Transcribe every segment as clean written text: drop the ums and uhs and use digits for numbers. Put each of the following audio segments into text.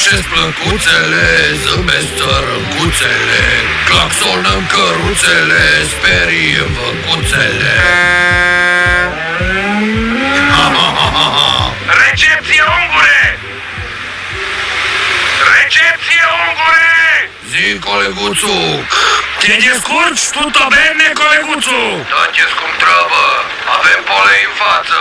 Sfârșesc plăcuțele, zâmbesc țărâncuțele, claxonăm căruțele, sperie văcuțele. Recepție, ungure! Recepție, ungure! Zi, coleguțu! Te descurci? Tutto bene, coleguțu? Dați-ți cum treabă, avem polei în față.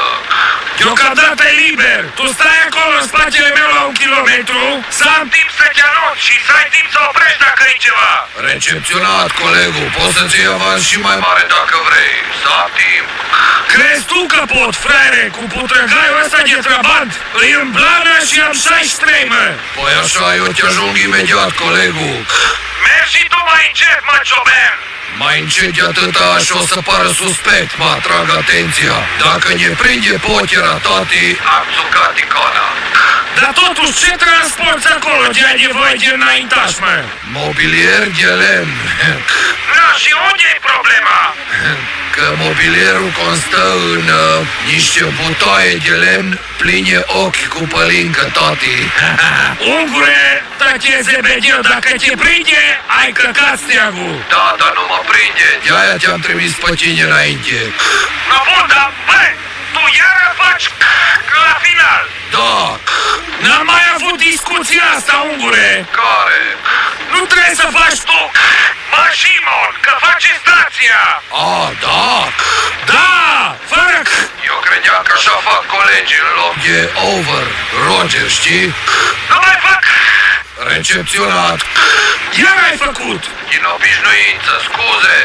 Deocamdată e liber. Tu stai acolo în spatele meu la 1 kilometru, să am timp să te anunț și să ai timp să oprești dacă e ceva. Recepționat, colegul, poți să-ți iei avans și mai mare dacă vrei. Să am timp. Crezi tu că pot, frere, cu putrăgaiul ăsta de trabant? Îi în blană și am 63, mă. Păi așa, eu te ajung imediat, colegul. Mergi și tu mai încet, mă, cioben. Mai încet de atâta și o să pară suspect, mă atrag atenția. Dacă ne prinde pochera, tati, am țucat icona. Dar totuși, ce transporti acolo de ai nevoie de înaintaș, mă? Mobilier de lemn. Na, și unde e problema? Că mobilierul constă în niște butoaie de lemn pline ochi cu pălincă, tati. Ungure, tace zebedeu, dacă te prinde, ai căcat steagul. Da, dar nu mă prinde, de-aia te-am trimis pe tine înainte. No, bun, dar, băi, tu iară faci la final. Da. N-am mai avut discuția asta, ungure. Care? Nu trebuie să faci tu, mă, Simon, că faci stația. A, da. Da, fără Eu credeam că așa fac colegii în loc de over. Roger, știi? nu mai fac. Recepționat. Iar ai făcut. Din obișnuință, scuze.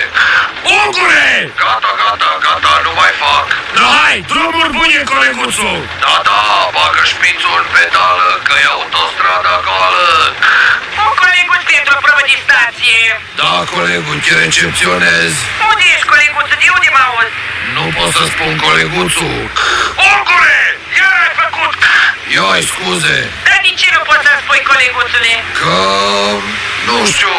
Ungure! Gata, gata, gata, nu mai fac. No, hai, drumuri bune, coleguțu. Da, da, bagă șpițul în pedală, că e autostrada goală. Un coleguț pentru probă de stație. Da, colegul, te recepționez. Unde ești, coleguțul? De unde mă auzi? Nu pot să spun coleguțul. Ungure! Iar ai făcut. Ioi, scuze. Dar de ce nu poți să spui, coleguțule? Că... nu știu.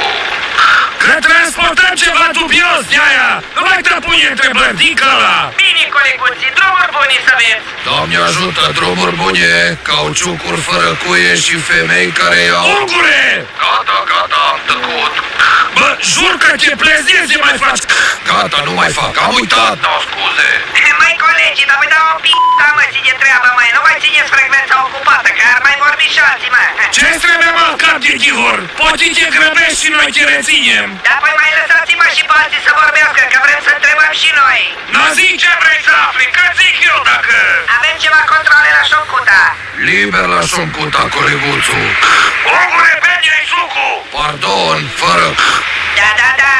Că transportăm ceva dubios de aia. Nu mai te pune întrebări, dică ăla. Bine, coleguții, drumuri bune să aveți. Doamne ajută, drumuri bune, cauciucuri fără cuie și femei care iau... Ungure! Gata, gata, am tăcut. Bă, jur că te plezezi de mai faci. Gata, nu mai fac, am uitat. No, scuze. Mai colegii, dar vă dau un pic, mă, zi de treabă, măi. Nu mai țineți frecvența ocupată, că ar mai vorbi și alții, mă. Ce-ți trebuie, mă, cap de ghivor? Poți te grăbești și noi te reținem. Dar păi mai lăsați-mă și pe alții să vorbească, că vrem să întrebăm și noi. Nu zic ce vrei să afli, că zic eu dacă... Avem ceva controle la Șoncuta. Liber la Șoncuta, coleguțu. Ungure, pe-ai sucul. Pardon, fără... Da, da, da.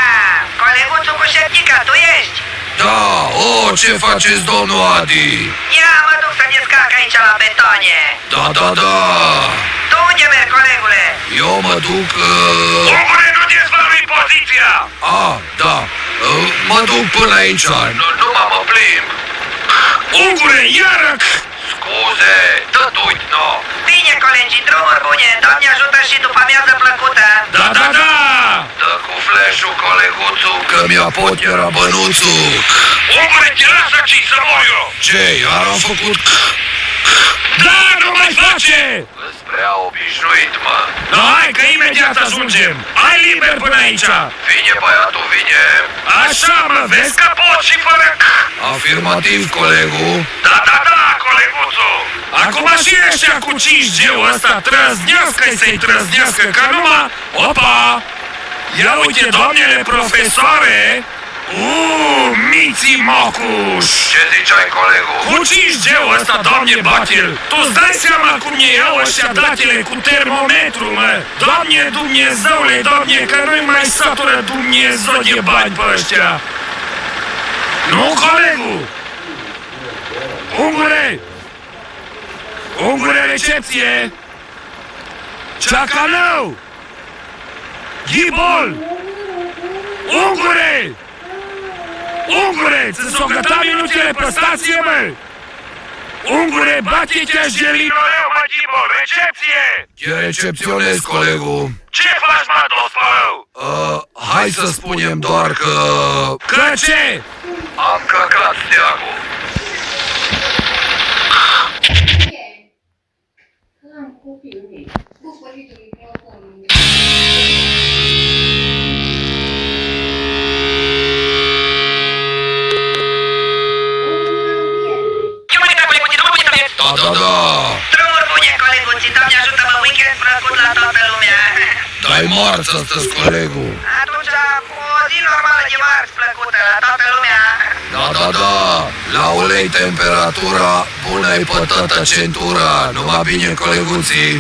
Coleguțul cu șeptica, tu ești? Da, ce faceți, domnul Adi? Ia, mă duc să descarc aici la betonie. Da, da, da. Tu unde mergi, colegule? Eu mă duc... Ungure, nu dezvălui poziția. Da. Mă duc până aici. Nu mă plimb. Ungure, iară! Scuze, uite, no. Bine, colegii, drumuri bune. Doamne ajută și după amiază plăcută. Da, da, da! Dă cu flash-ul, coleguțu, că mi-a potera bănuțul. Ungure, te lasă ci să mor eu! Ce, iar am făcut... Da, nu mai face! Îs prea obișnuit, mă. Da, hai că imediat ajungem. Ai liber până aici. Vine, băiatul, vine. Așa, mă, vezi că pot și fără... Afirmativ, colegul. Da, da, da, coleguțu. Acum și ăștia cu 5G-ul ăsta, trăznească-i să-i trăznească, că numai... Opa! Ia uite, doamnele profesoare! Miții Mocuș! Ce ziceai, colegul? Cu 5G-ul ăsta, doamne Batil, tu-ți dai seama cum ne iau ăștia datele cu termometru, mă? Doamne Dumnezeule, doamne, că nu-i mai satură Dumnezeu de bani pe ăștia! Nu, colegul! Ungure! Ungure, recepție! Ceacanău! Ghibol! Ungure! Ungure, ți s-o găta minutele pe stație, mă! Ungure, bate-te, Angelinoleu, mă, Ghibol, recepție! Te recepționez, colegul. Ce faci, mă, dospălău? Hai să spunem doar că... Că ce? Am căcat steagul. Am copilul ei. marți astăzi, colegul. Atunci, o zi normală de marți plăcută la toată lumea. Da. La ulei temperatura, pune-i pe tătă centura. Numai bine, coleguții.